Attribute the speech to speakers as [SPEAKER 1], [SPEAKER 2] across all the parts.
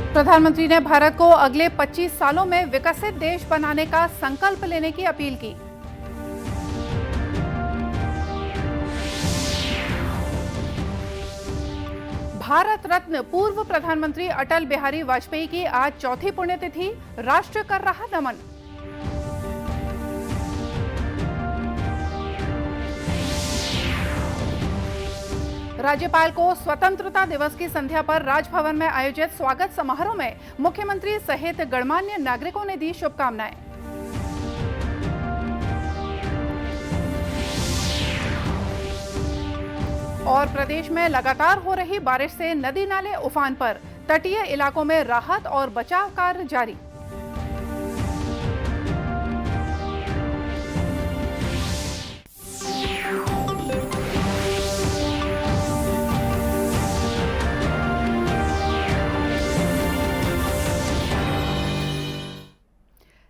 [SPEAKER 1] प्रधानमंत्री ने भारत को अगले 25 सालों में विकसित देश बनाने का संकल्प लेने की अपील की। भारत रत्न पूर्व प्रधानमंत्री अटल बिहारी वाजपेयी की आज चौथी पुण्यतिथि, राष्ट्र कर रहा नमन। राज्यपाल को स्वतंत्रता दिवस की संध्या पर राजभवन में आयोजित स्वागत समारोह में मुख्यमंत्री सहित गणमान्य नागरिकों ने दी शुभकामनाएं। और प्रदेश में लगातार हो रही बारिश से नदी नाले उफान पर, तटीय इलाकों में राहत और बचाव कार्य जारी।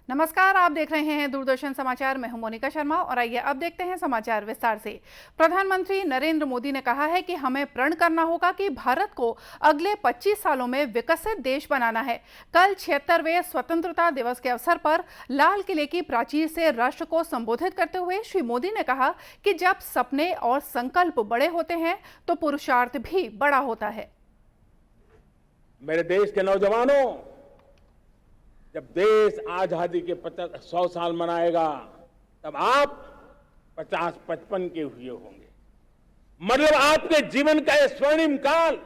[SPEAKER 1] नमस्कार, आप देख रहे हैं दूरदर्शन समाचार। मैं हूं मोनिका शर्मा और आइए अब देखते हैं समाचार विस्तार से। प्रधानमंत्री नरेंद्र मोदी ने कहा है कि हमें प्रण करना होगा कि भारत को अगले 25 सालों में विकसित देश बनाना है। कल 76वें स्वतंत्रता दिवस के अवसर पर लाल किले की प्राचीर से राष्ट्र को संबोधित करते हुए श्री मोदी ने कहा कि जब सपने और संकल्प बड़े होते हैं तो पुरुषार्थ भी बड़ा होता है।
[SPEAKER 2] मेरे देश के नौजवानों, जब देश आजादी के 100 साल मनाएगा तब आप 50-55 के हुए होंगे। मतलब आपके जीवन का ये स्वर्णिम काल,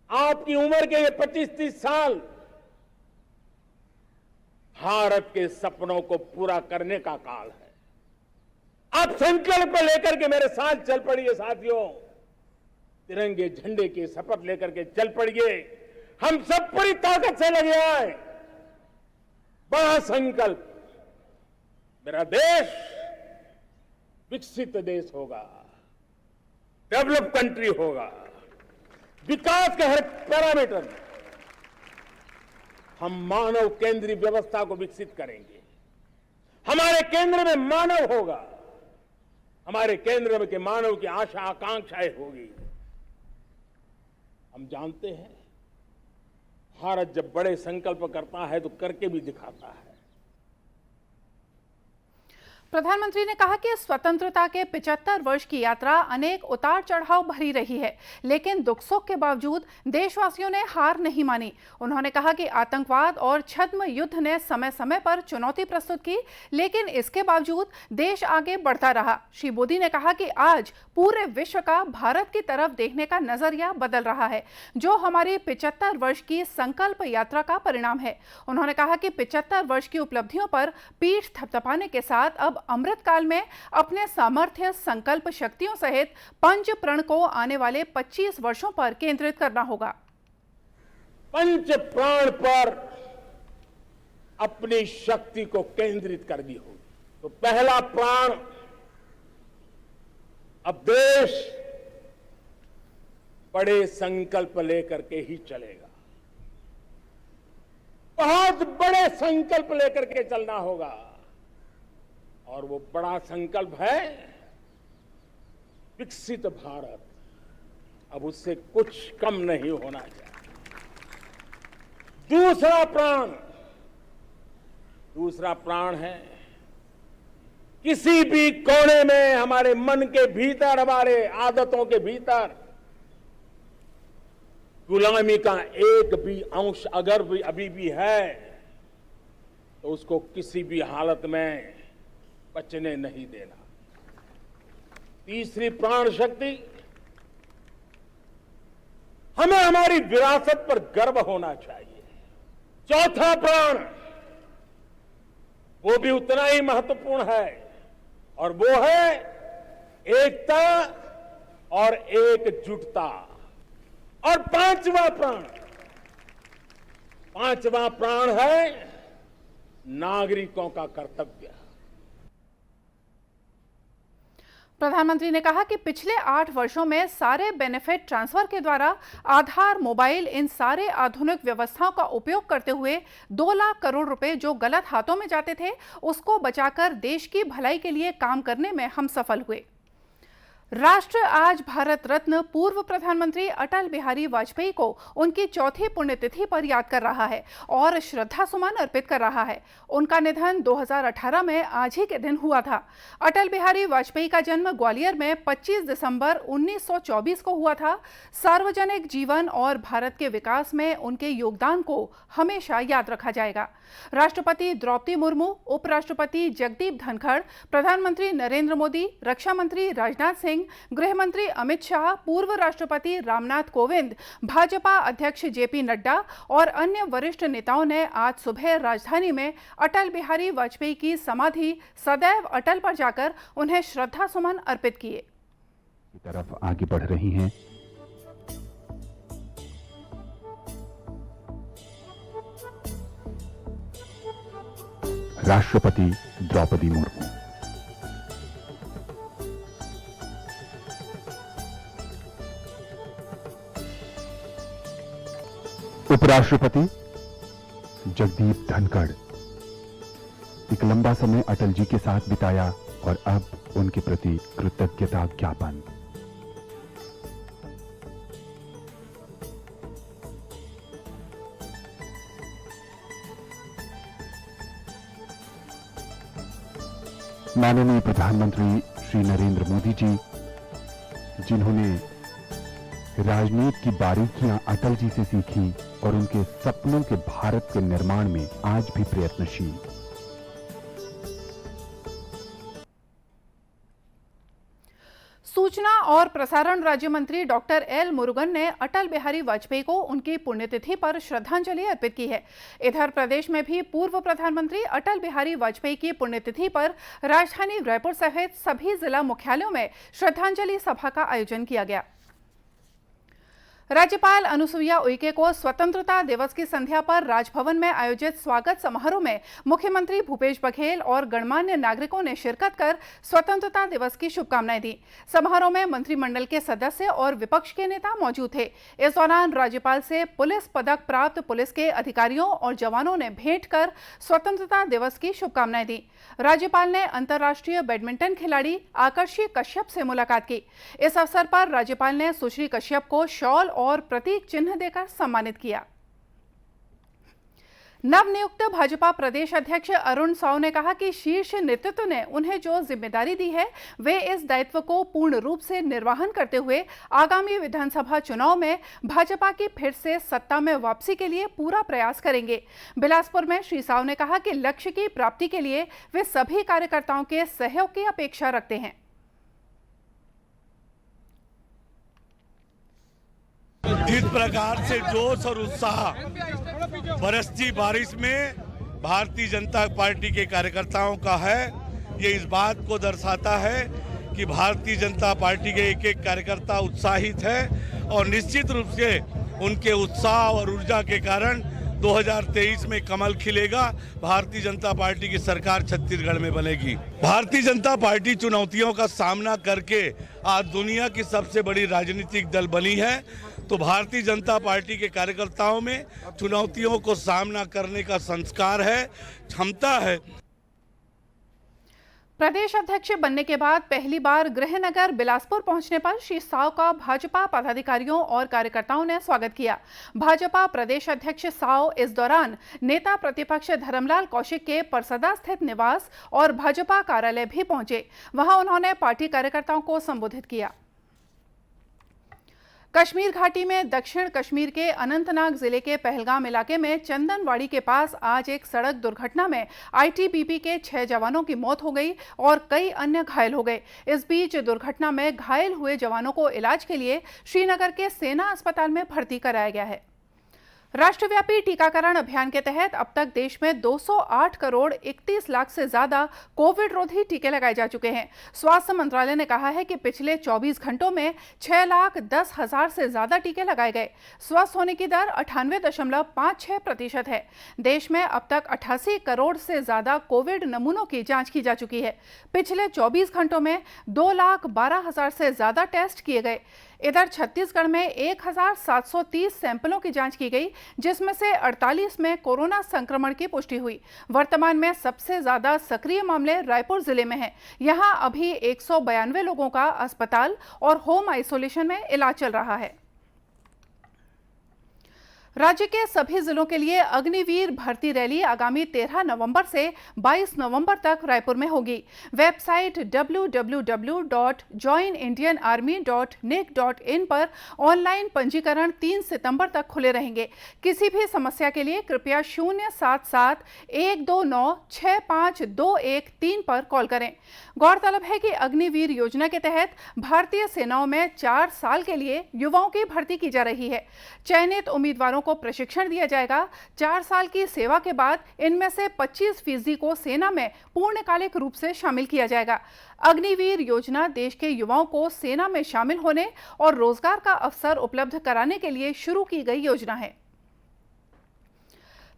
[SPEAKER 2] आपकी उम्र के ये 25-30 साल भारत के सपनों को पूरा करने का काल है। आप संकल्प लेकर के मेरे साथ चल पड़िए साथियों, तिरंगे झंडे की शपथ लेकर के चल पड़िए। हम सब पूरी ताकत से लगे आए। बड़ा संकल्प, मेरा देश विकसित देश होगा, डेवलप कंट्री होगा। विकास के हर पैरामीटर में हम मानव केंद्रीय व्यवस्था को विकसित करेंगे। हमारे केंद्र में मानव होगा, हमारे केंद्र में के मानव की आशा आकांक्षाएं होगी। हम जानते हैं भारत जब बड़े संकल्प करता है तो करके भी दिखाता है।
[SPEAKER 1] प्रधानमंत्री ने कहा कि स्वतंत्रता के 75 वर्ष की यात्रा अनेक उतार चढ़ाव भरी रही है, लेकिन दुख सुख के बावजूद देशवासियों ने हार नहीं मानी। उन्होंने कहा कि आतंकवाद और छद्म युद्ध ने समय समय पर चुनौती प्रस्तुत की, लेकिन इसके बावजूद देश आगे बढ़ता रहा। श्री मोदी ने कहा कि आज पूरे विश्व का भारत की तरफ देखने का नजरिया बदल रहा है, जो हमारी 75 वर्ष की संकल्प यात्रा का परिणाम है। उन्होंने कहा कि 75 वर्ष की उपलब्धियों पर पीठ थपथपाने के साथ अब अमृत काल में अपने सामर्थ्य, संकल्प शक्तियों सहित पंच प्रण को आने वाले 25 वर्षों पर केंद्रित करना होगा।
[SPEAKER 2] पंच प्राण पर अपनी शक्ति को केंद्रित करनी होगी। तो पहला प्राण, अब देश बड़े संकल्प लेकर के ही चलेगा। बहुत बड़े संकल्प लेकर के चलना होगा और वो बड़ा संकल्प है विकसित भारत। अब उससे कुछ कम नहीं होना चाहिए। दूसरा प्राण है किसी भी कोने में हमारे मन के भीतर, हमारे आदतों के भीतर गुलामी का एक भी अंश अगर भी अभी भी है तो उसको किसी भी हालत में बचने नहीं देना। तीसरी प्राण शक्ति, हमें हमारी विरासत पर गर्व होना चाहिए। चौथा प्राण, वो भी उतना ही महत्वपूर्ण है और वो है एकता और एकजुटता। और पांचवा प्राण है नागरिकों का कर्तव्य।
[SPEAKER 1] प्रधानमंत्री ने कहा कि पिछले 8 वर्षों में सारे बेनिफिट ट्रांसफर के द्वारा आधार, मोबाइल, इन सारे आधुनिक व्यवस्थाओं का उपयोग करते हुए 2 लाख करोड़ रुपए जो गलत हाथों में जाते थे, उसको बचाकर देश की भलाई के लिए काम करने में हम सफल हुए। राष्ट्र आज भारत रत्न पूर्व प्रधानमंत्री अटल बिहारी वाजपेयी को उनकी चौथी पुण्यतिथि पर याद कर रहा है और श्रद्धा सुमन अर्पित कर रहा है। उनका निधन 2018 में आज ही के दिन हुआ था। अटल बिहारी वाजपेयी का जन्म ग्वालियर में 25 दिसंबर 1924 को हुआ था। सार्वजनिक जीवन और भारत के विकास में उनके योगदान को हमेशा याद रखा जाएगा। राष्ट्रपति द्रौपदी मुर्मू, उपराष्ट्रपति जगदीप धनखड़, प्रधानमंत्री नरेंद्र मोदी, रक्षा मंत्री राजनाथ सिंह, गृह मंत्री अमित शाह, पूर्व राष्ट्रपति रामनाथ कोविंद, भाजपा अध्यक्ष जेपी नड्डा और अन्य वरिष्ठ नेताओं ने आज सुबह राजधानी में अटल बिहारी वाजपेयी की समाधि सदैव अटल पर जाकर उन्हें श्रद्धा सुमन अर्पित किए।
[SPEAKER 3] की तरफ आगे बढ़ रही हैं। राष्ट्रपति द्रौपदी मुर्मू। उपराष्ट्रपति जगदीप धनखड़। एक लंबा समय अटल जी के साथ बिताया और अब उनके प्रति कृतज्ञता ज्ञापन। माननीय प्रधानमंत्री श्री नरेंद्र मोदी जी, जिन्होंने राजनीति की बारीकियां अटल जी से सीखी और उनके सपनों के भारत के निर्माण में आज भी प्रयत्नशील।
[SPEAKER 1] सूचना और प्रसारण राज्य मंत्री डॉक्टर एल मुरुगन ने अटल बिहारी वाजपेयी को उनकी पुण्यतिथि पर श्रद्धांजलि अर्पित की है। इधर प्रदेश में भी पूर्व प्रधानमंत्री अटल बिहारी वाजपेयी की पुण्यतिथि पर राजधानी रायपुर सहित सभी जिला मुख्यालयों में श्रद्धांजलि सभा का आयोजन किया गया। राज्यपाल अनुसुईया उइके को स्वतंत्रता दिवस की संध्या पर राजभवन में आयोजित स्वागत समारोह में मुख्यमंत्री भूपेश बघेल और गणमान्य नागरिकों ने शिरकत कर स्वतंत्रता दिवस की शुभकामनाएं दी। समारोह में मंत्रिमंडल के सदस्य और विपक्ष के नेता मौजूद थे। इस दौरान राज्यपाल से पुलिस पदक प्राप्त पुलिस के अधिकारियों और जवानों ने भेंट कर स्वतंत्रता दिवस की शुभकामनाएं दी। राज्यपाल ने अंतर्राष्ट्रीय बैडमिंटन खिलाड़ी आकर्षी कश्यप से मुलाकात की। इस अवसर पर राज्यपाल ने सुश्री कश्यप को शॉल और प्रतीक चिन्ह देकर सम्मानित किया। नवनियुक्त भाजपा प्रदेश अध्यक्ष अरुण साव ने कहा कि शीर्ष नेतृत्व ने उन्हें जो जिम्मेदारी दी है वे इस दायित्व को पूर्ण रूप से निर्वहन करते हुए आगामी विधानसभा चुनाव में भाजपा की फिर से सत्ता में वापसी के लिए पूरा प्रयास करेंगे। बिलासपुर में श्री साव ने कहा कि लक्ष्य की प्राप्ति के लिए वे सभी कार्यकर्ताओं के सहयोग की अपेक्षा रखते हैं।
[SPEAKER 4] जिस प्रकार से जोश और उत्साह बरसती बारिश में भारतीय जनता पार्टी के कार्यकर्ताओं का है, ये इस बात को दर्शाता है कि भारतीय जनता पार्टी के एक एक कार्यकर्ता उत्साहित है और निश्चित रूप से उनके उत्साह और ऊर्जा के कारण 2023 में कमल खिलेगा। भारतीय जनता पार्टी की सरकार छत्तीसगढ़ में बनेगी। भारतीय जनता पार्टी चुनौतियों का सामना करके आज दुनिया की सबसे बड़ी राजनीतिक दल बनी है, तो भारतीय जनता पार्टी के कार्यकर्ताओं में चुनौतियों को सामना करने का संस्कार है, क्षमता है।
[SPEAKER 1] प्रदेश अध्यक्ष बनने के बाद पहली बार गृहनगर बिलासपुर पहुंचने पर श्री साव का भाजपा पदाधिकारियों और कार्यकर्ताओं ने स्वागत किया। भाजपा प्रदेश अध्यक्ष साव इस दौरान नेता प्रतिपक्ष धर्मलाल कौशिक के परसदा स्थित निवास और भाजपा कार्यालय भी पहुंचे। वहां उन्होंने पार्टी कार्यकर्ताओं को संबोधित किया। कश्मीर घाटी में दक्षिण कश्मीर के अनंतनाग जिले के पहलगाम इलाके में चंदनवाड़ी के पास आज एक सड़क दुर्घटना में आईटीबीपी के 6 जवानों की मौत हो गई और कई अन्य घायल हो गए। इस बीच दुर्घटना में घायल हुए जवानों को इलाज के लिए श्रीनगर के सेना अस्पताल में भर्ती कराया गया है। राष्ट्रव्यापी टीकाकरण अभियान के तहत अब तक देश में 208 करोड़ 31 लाख से ज्यादा कोविड रोधी टीके लगाए जा चुके हैं। स्वास्थ्य मंत्रालय ने कहा है कि पिछले 24 घंटों में 6,10,000 से ज्यादा टीके लगाए गए। स्वस्थ होने की दर 98.56% है। देश में अब तक 88 करोड़ से ज्यादा कोविड नमूनों की जांच की जा चुकी है। पिछले 24 घंटों में 2,12,000 से ज्यादा टेस्ट किए गए। इधर छत्तीसगढ़ में 1730 सैंपलों की जांच की गई, जिसमें से 48 में कोरोना संक्रमण की पुष्टि हुई। वर्तमान में सबसे ज्यादा सक्रिय मामले रायपुर जिले में हैं। यहां अभी 192 लोगों का अस्पताल और होम आइसोलेशन में इलाज चल रहा है। राज्य के सभी जिलों के लिए अग्निवीर भर्ती रैली आगामी 13 नवंबर से 22 नवंबर तक रायपुर में होगी। वेबसाइट www.joinindianarmy.nic.in पर ऑनलाइन पंजीकरण 3 सितंबर तक खुले रहेंगे। किसी भी समस्या के लिए कृपया 077-129-6521 पर कॉल करें। गौरतलब है कि अग्निवीर योजना के तहत भारतीय सेनाओं में 4 साल के लिए युवाओं की भर्ती की जा रही है। चयनित उम्मीदवारों को प्रशिक्षण दिया जाएगा। 4 साल की सेवा के बाद इनमें से 25% को सेना में पूर्णकालिक रूप से शामिल किया जाएगा। अग्निवीर योजना देश के युवाओं को सेना में शामिल होने और रोजगार का अवसर उपलब्ध कराने के लिए शुरू की गई योजना है।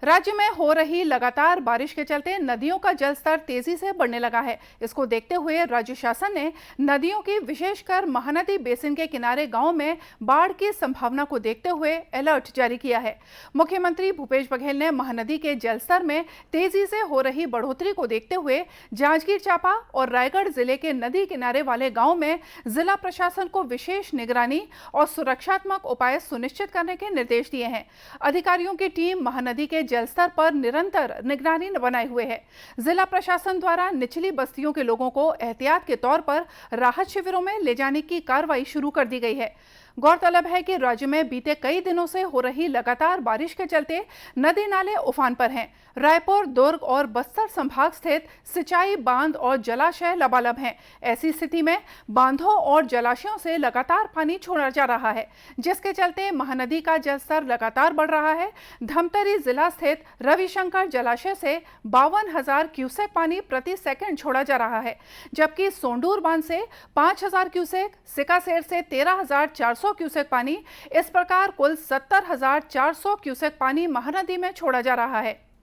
[SPEAKER 1] राज्य में हो रही लगातार बारिश के चलते नदियों का जलस्तर तेजी से बढ़ने लगा है। इसको देखते हुए राज्य शासन ने नदियों की, विशेषकर महानदी बेसिन के किनारे गांवों में बाढ़ की संभावना को देखते हुए अलर्ट जारी किया है। मुख्यमंत्री भूपेश बघेल ने महानदी के जलस्तर में तेजी से हो रही बढ़ोतरी को देखते हुए जांजगीर चांपा और रायगढ़ जिले के नदी किनारे वाले गाँव में जिला प्रशासन को विशेष निगरानी और सुरक्षात्मक उपाय सुनिश्चित करने के निर्देश दिए हैं। अधिकारियों की टीम महानदी के जलस्तर पर निरंतर निगरानी बनाए हुए है। जिला प्रशासन द्वारा निचली बस्तियों के लोगों को एहतियात के तौर पर राहत शिविरों में ले जाने की कार्रवाई शुरू कर दी गई है। गौरतलब है कि राज्य में बीते कई दिनों से हो रही लगातार बारिश के चलते नदी नाले उफान पर हैं। रायपुर, दुर्ग और बस्तर संभाग स्थित सिंचाई बांध और जलाशय लबालब हैं। ऐसी स्थिति में बांधों और जलाशयों से लगातार पानी छोड़ा जा रहा है, जिसके चलते महानदी का जलस्तर लगातार बढ़ रहा है। धमतरी जिला स्थित रविशंकर जलाशय से 52,000 क्यूसेक पानी प्रति सेकंड छोड़ा जा रहा है, जबकि सोंडूर बांध से 5,000 क्यूसेक, सिकासेर से 13,400 क्यूसेक पानी, इस प्रकार कुल 70,400 क्यूसेक पानी महानदी में छोड़ा जा रहा है।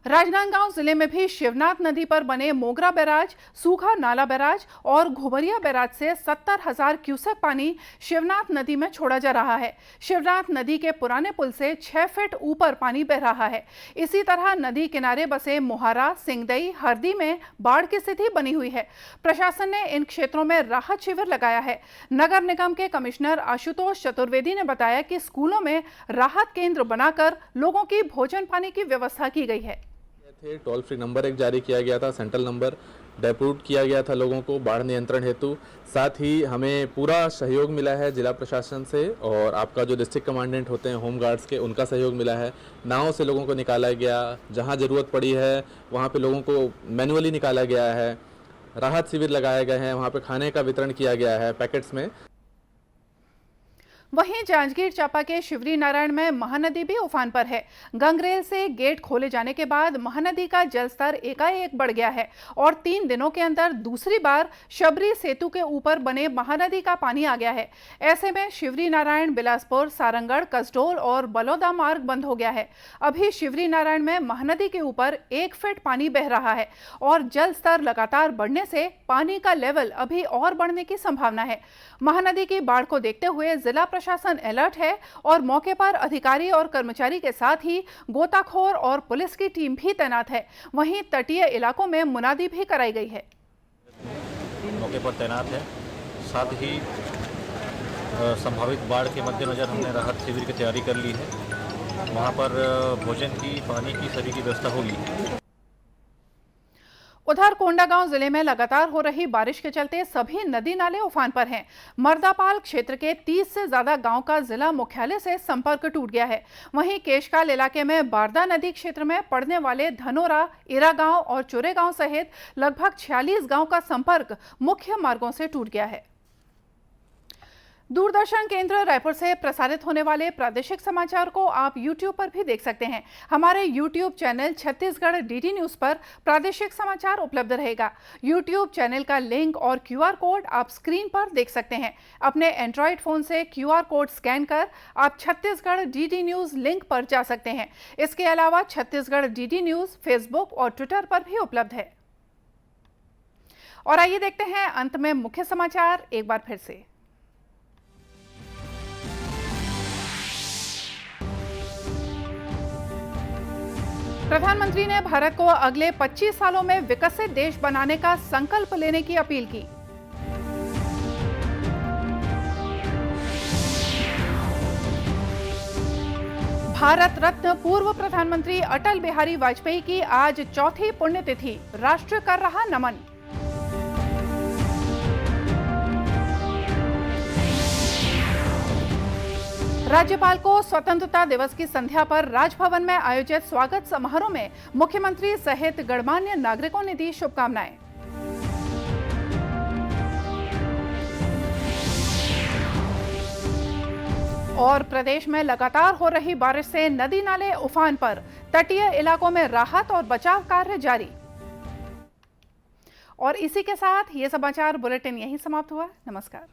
[SPEAKER 1] राजनांदगांव जिले में भी शिवनाथ नदी पर बने मोगरा बैराज, सूखा नाला बैराज और घुबरिया बैराज से 70,000 क्यूसेक पानी शिवनाथ नदी में छोड़ा जा रहा है। शिवनाथ नदी के पुराने पुल से 6 फीट ऊपर पानी बह रहा है। इसी तरह नदी किनारे बसे मोहारा, सिंगदई, हरदी में बाढ़ की स्थिति बनी हुई है। प्रशासन ने इन क्षेत्रों में राहत शिविर लगाया है। नगर निगम के कमिश्नर आशुतोष चतुर्वेदी ने बताया कि स्कूलों में राहत केंद्र बनाकर लोगों की भोजन पानी की व्यवस्था की गई है।
[SPEAKER 5] टोल फ्री नंबर एक जारी किया गया था, सेंट्रल नंबर डेप्यूट किया गया था लोगों को बाढ़ नियंत्रण हेतु। साथ ही हमें पूरा सहयोग मिला है जिला प्रशासन से और आपका जो डिस्ट्रिक्ट कमांडेंट होते हैं होम गार्ड्स के, उनका सहयोग मिला है। नाव से लोगों को निकाला गया, जहां ज़रूरत पड़ी है वहां पे लोगों को मैनुअली निकाला गया है। राहत शिविर लगाए गए हैं, वहां पे खाने का वितरण किया गया है पैकेट्स में।
[SPEAKER 1] वहीं जांजगीर चांपा के शिवरी नारायण में महानदी भी उफान पर है। गंगरेल से गेट खोले जाने के बाद महानदी का जलस्तर एकाएक बढ़ गया है और 3 दिनों के अंदर दूसरी बार शबरी सेतु के ऊपर बने महानदी का पानी आ गया है। ऐसे में शिवरी नारायण, बिलासपुर, सारंगढ़, कसडोल और बलौदा मार्ग बंद हो गया है। अभी शिवरी नारायण में महानदी के ऊपर 1 फीट पानी बह रहा है और जल स्तर लगातार बढ़ने से पानी का लेवल अभी और बढ़ने की संभावना है। महानदी की बाढ़ को देखते हुए जिला प्रशासन अलर्ट है और मौके पर अधिकारी और कर्मचारी के साथ ही गोताखोर और पुलिस की टीम भी तैनात है। वहीं तटीय इलाकों में मुनादी भी कराई गई है।
[SPEAKER 6] मौके पर तैनात है। साथ ही संभावित बाढ़ के मद्देनजर हमने राहत शिविर की तैयारी कर ली है। वहां पर भोजन की, पानी की, सभी की व्यवस्था होगी।
[SPEAKER 1] उधर कोंडागांव जिले में लगातार हो रही बारिश के चलते सभी नदी नाले उफान पर हैं। मर्दापाल क्षेत्र के 30 से ज्यादा गांव का जिला मुख्यालय से संपर्क टूट गया है। वहीं केशकाल इलाके में बारदा नदी क्षेत्र में पड़ने वाले धनोरा, इरा गांव और चुरे गांव सहित लगभग 46 गांव का संपर्क मुख्य मार्गों से टूट गया है। दूरदर्शन केंद्र रायपुर से प्रसारित होने वाले प्रादेशिक समाचार को आप YouTube पर भी देख सकते हैं। हमारे YouTube channel Chhattisgarh DD news पर प्रादेशिक समाचार उपलब्ध रहेगा। YouTube चैनल का लिंक और QR कोड आप स्क्रीन पर देख सकते हैं। अपने एंड्रॉयड फोन से QR कोड स्कैन कर आप छत्तीसगढ़ DD न्यूज लिंक पर जा सकते हैं। इसके अलावा छत्तीसगढ़ DD न्यूज फेसबुक और ट्विटर पर भी उपलब्ध है। और आइए देखते हैं अंत में मुख्य समाचार एक बार फिर से। प्रधानमंत्री ने भारत को अगले 25 सालों में विकसित देश बनाने का संकल्प लेने की अपील की। भारत रत्न पूर्व प्रधानमंत्री अटल बिहारी वाजपेयी की आज चौथी पुण्यतिथि, राष्ट्र कर रहा नमन। राज्यपाल को स्वतंत्रता दिवस की संध्या पर राजभवन में आयोजित स्वागत समारोह में मुख्यमंत्री सहित गणमान्य नागरिकों ने दी शुभकामनाएं। और प्रदेश में लगातार हो रही बारिश से नदी नाले उफान पर, तटीय इलाकों में राहत और बचाव कार्य जारी। और इसी के साथ ये समाचार बुलेटिन यहीं समाप्त हुआ। नमस्कार।